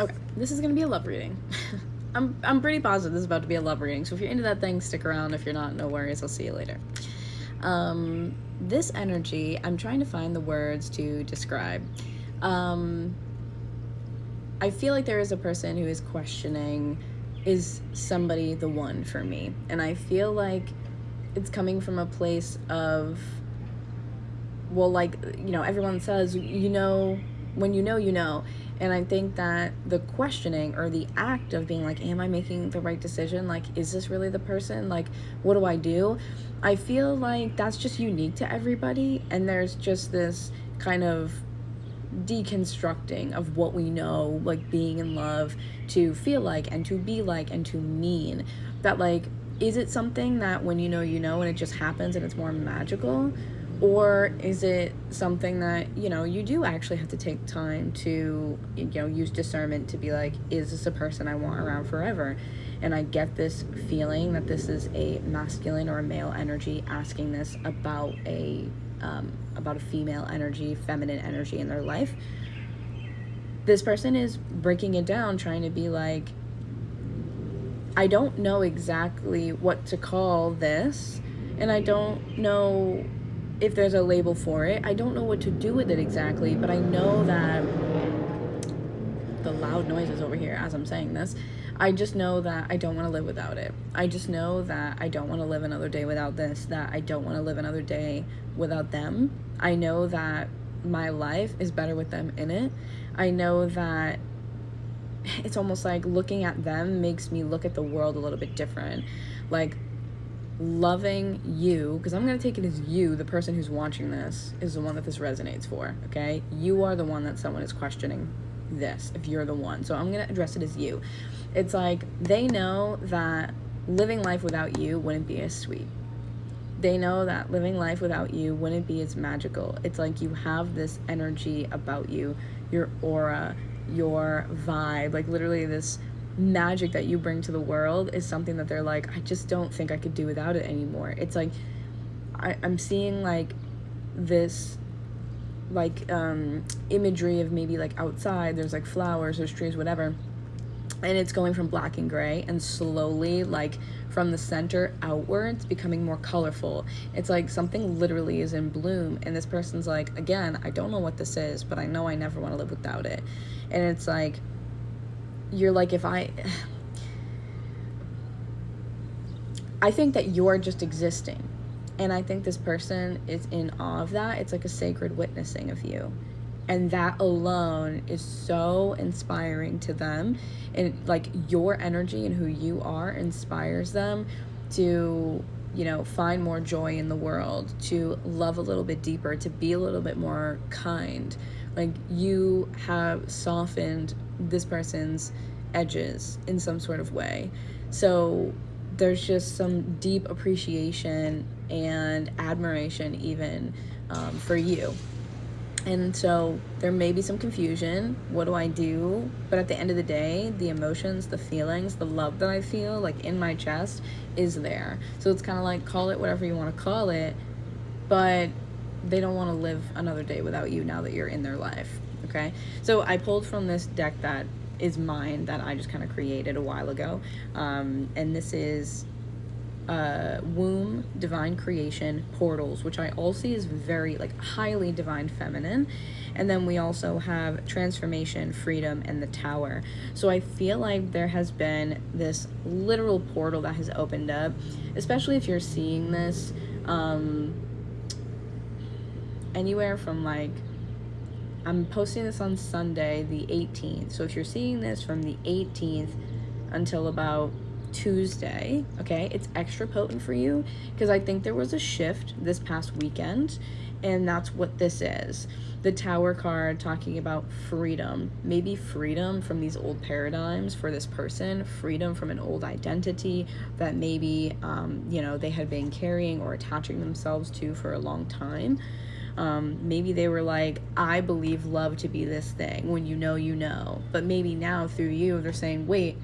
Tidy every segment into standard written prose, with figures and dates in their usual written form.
Okay, this is gonna be a love reading. I'm pretty positive this is about to be a love reading, so if you're into that thing, stick around. If you're not, no worries, I'll see you later. This energy, I'm trying to find the words to describe. I feel like there is a person who is questioning, is somebody the one for me? And I feel like it's coming from a place of, well, like, everyone says, when you know, you know. And I think that the questioning or the act of being like, am I making the right decision? Like, is this really the person? Like, what do I do? I feel like that's just unique to everybody. And there's just this kind of deconstructing of what we know, like being in love to feel like and to be like and to mean. That, like, is it something that when you know and it just happens and it's more magical? Or is it something that, you do actually have to take time to, use discernment to be like, is this a person I want around forever? And I get this feeling that this is a masculine or a male energy asking this about a female energy, feminine energy in their life. This person is breaking it down, trying to be like, I don't know exactly what to call this, and I don't know if there's a label for it. I don't know what to do with it exactly, but I know that the loud noises over here as I'm saying this, I just know that I don't want to live without it. I just know that I don't want to live another day without this, that I don't want to live another day without them. I know that my life is better with them in it. I know that it's almost like looking at them makes me look at the world a little bit different. Like, loving you, because I'm going to take it as you, the person who's watching this, is the one that this resonates for, okay? You are the one that someone is questioning this, if you're the one. So I'm going to address it as you. It's like they know that living life without you wouldn't be as sweet. They know that living life without you wouldn't be as magical. It's like you have this energy about you, your aura, your vibe, like literally this magic that you bring to the world is something that they're like, I just don't think I could do without it anymore. It's like I'm seeing like this like imagery of maybe like outside there's like flowers, there's trees, whatever, and it's going from black and gray and slowly, like from the center outwards, becoming more colorful. It's like something literally is in bloom, and this person's like, again, I don't know what this is, but I know I never want to live without it. And it's like, you're like, I think that you're just existing, and I think this person is in awe of that. It's like a sacred witnessing of you, and that alone is so inspiring to them. And like your energy and who you are inspires them to, find more joy in the world, to love a little bit deeper, to be a little bit more kind. Like, you have softened this person's edges in some sort of way. So there's just some deep appreciation and admiration even for you. And so there may be some confusion. What do I do? But at the end of the day, the emotions, the feelings, the love that I feel like in my chest is there. So it's kind of like, call it whatever you want to call it, but they don't want to live another day without you now that you're in their life. Okay? So I pulled from this deck that is mine, that I just kind of created a while ago. And this is Womb, Divine Creation, Portals, which I all see is very like highly divine feminine. And then we also have Transformation, Freedom, and the Tower. So I feel like there has been this literal portal that has opened up, especially if you're seeing this anywhere from like, I'm posting this on Sunday the 18th, so if you're seeing this from the 18th until about Tuesday, okay, it's extra potent for you, because I think there was a shift this past weekend, and that's what this is. The Tower card talking about freedom, maybe freedom from these old paradigms for this person, freedom from an old identity that maybe they had been carrying or attaching themselves to for a long time. Maybe they were like, I believe love to be this thing, when you know, but maybe now through you they're saying, wait,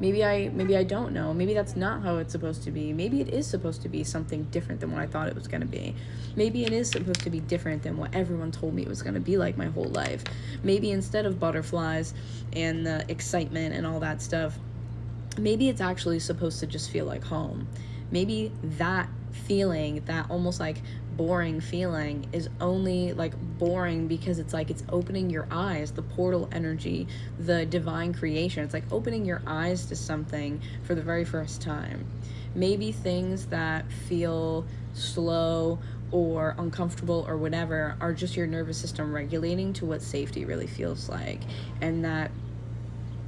Maybe I don't know. Maybe that's not how it's supposed to be. Maybe it is supposed to be something different than what I thought it was going to be. Maybe it is supposed to be different than what everyone told me it was going to be like my whole life. Maybe instead of butterflies and the excitement and all that stuff, maybe it's actually supposed to just feel like home. Maybe that feeling, that almost like boring feeling, is only like boring because it's like it's opening your eyes, the portal energy, the divine creation. It's like opening your eyes to something for the very first time. Maybe things that feel slow or uncomfortable or whatever are just your nervous system regulating to what safety really feels like, and that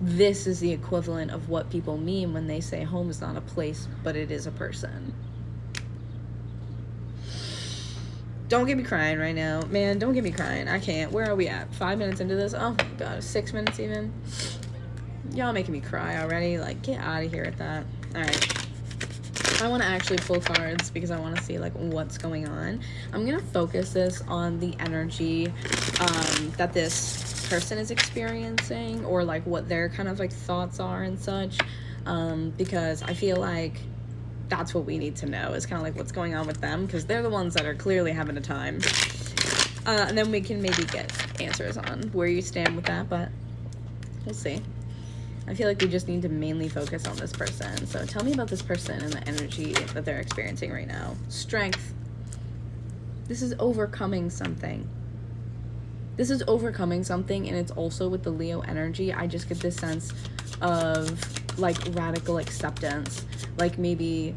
this is the equivalent of what people mean when they say home is not a place, but it is a person. Don't get me crying right now. Man, don't get me crying. I can't. Where are we at? 5 minutes into this? Oh my god, 6 minutes even? Y'all making me cry already. Like, get out of here with that. Alright. I want to actually pull cards because I want to see like what's going on. I'm going to focus this on the energy that this person is experiencing, or like what their kind of like thoughts are and such, because I feel like that's what we need to know, is kind of like what's going on with them, because they're the ones that are clearly having a time, and then we can maybe get answers on where you stand with that, but we'll see. I feel like we just need to mainly focus on this person. So tell me about this person and the energy that they're experiencing right now. Strength. This is overcoming something. This is overcoming something, and it's also with the Leo energy. I just get this sense of like radical acceptance, like maybe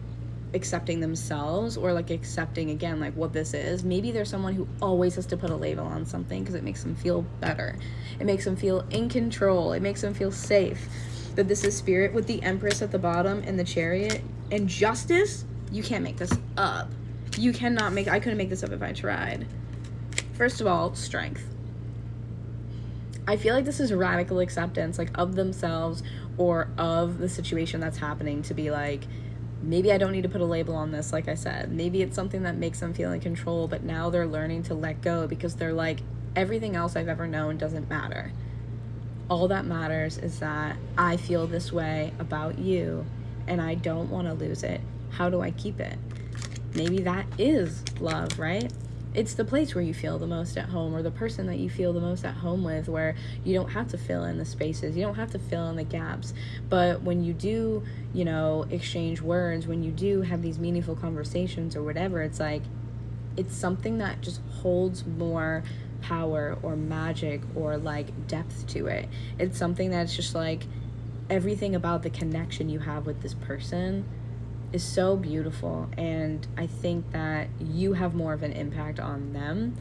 accepting themselves, or like accepting again like what this is. Maybe there's someone who always has to put a label on something because it makes them feel better. It makes them feel in control. It makes them feel safe. But this is Spirit with the Empress at the bottom and the Chariot and Justice. You can't make this up. You cannot make, I couldn't make this up if I tried. First of all, strength. I feel like this is radical acceptance, like of themselves or of the situation that's happening, to be like, maybe I don't need to put a label on this, like I said. Maybe it's something that makes them feel in control, but now they're learning to let go because they're like, everything else I've ever known doesn't matter. All that matters is that I feel this way about you, and I don't want to lose it. How do I keep it? Maybe that is love, right? It's the place where you feel the most at home, or the person that you feel the most at home with, where you don't have to fill in the spaces, you don't have to fill in the gaps. But when you do, you know, exchange words, when you do have these meaningful conversations or whatever, it's like, it's something that just holds more power or magic or like depth to it. It's something that's just like, everything about the connection you have with this person is so beautiful, and I think that you have more of an impact on them,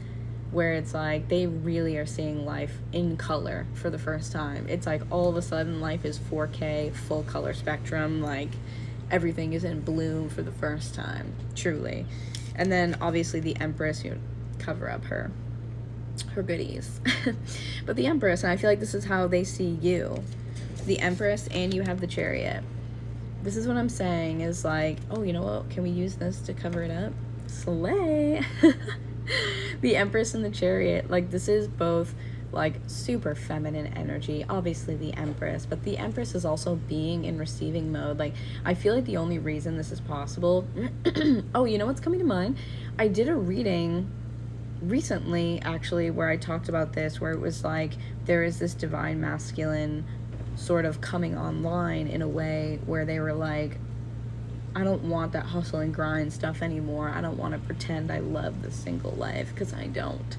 where it's like they really are seeing life in color for the first time. It's like all of a sudden life is 4K, full color spectrum, like everything is in bloom for the first time, truly. And then obviously the Empress, you cover up her goodies. But the Empress, and I feel like this is how they see you, the Empress, and you have the Chariot. This is what I'm saying, is like, oh, you know what? Can we use this to cover it up? Slay! The Empress and the Chariot, like, this is both, like, super feminine energy. Obviously, the Empress, but the Empress is also being in receiving mode. Like, I feel like the only reason this is possible... Oh, you know what's coming to mind? I did a reading recently, actually, where I talked about this, where it was like, there is this divine masculine sort of coming online in a way where they were like, I don't want that hustle and grind stuff anymore. I don't want to pretend I love the single life, because I don't.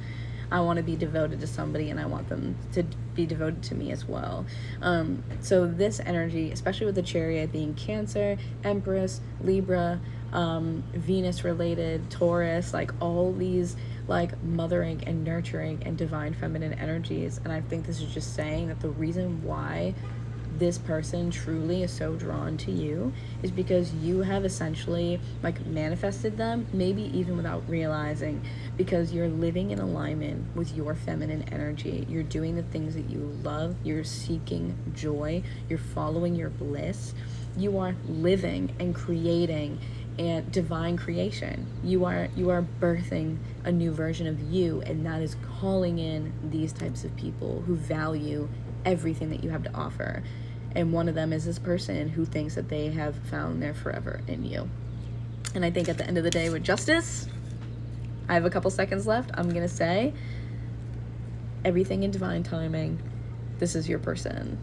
I want to be devoted to somebody, and I want them to be devoted to me as well. So this energy, especially with the Chariot being Cancer, Empress, Libra, Venus related, Taurus, like all these like mothering and nurturing and divine feminine energies. And I think this is just saying that the reason why this person truly is so drawn to you is because you have essentially like manifested them, maybe even without realizing, because you're living in alignment with your feminine energy. You're doing the things that you love. You're seeking joy. You're following your bliss. You are living and creating and divine creation. You are birthing a new version of you, and that is calling in these types of people who value everything that you have to offer. And one of them is this person who thinks that they have found their forever in you. And I think at the end of the day with justice, I have a couple seconds left. I'm going to say everything in divine timing. This is your person.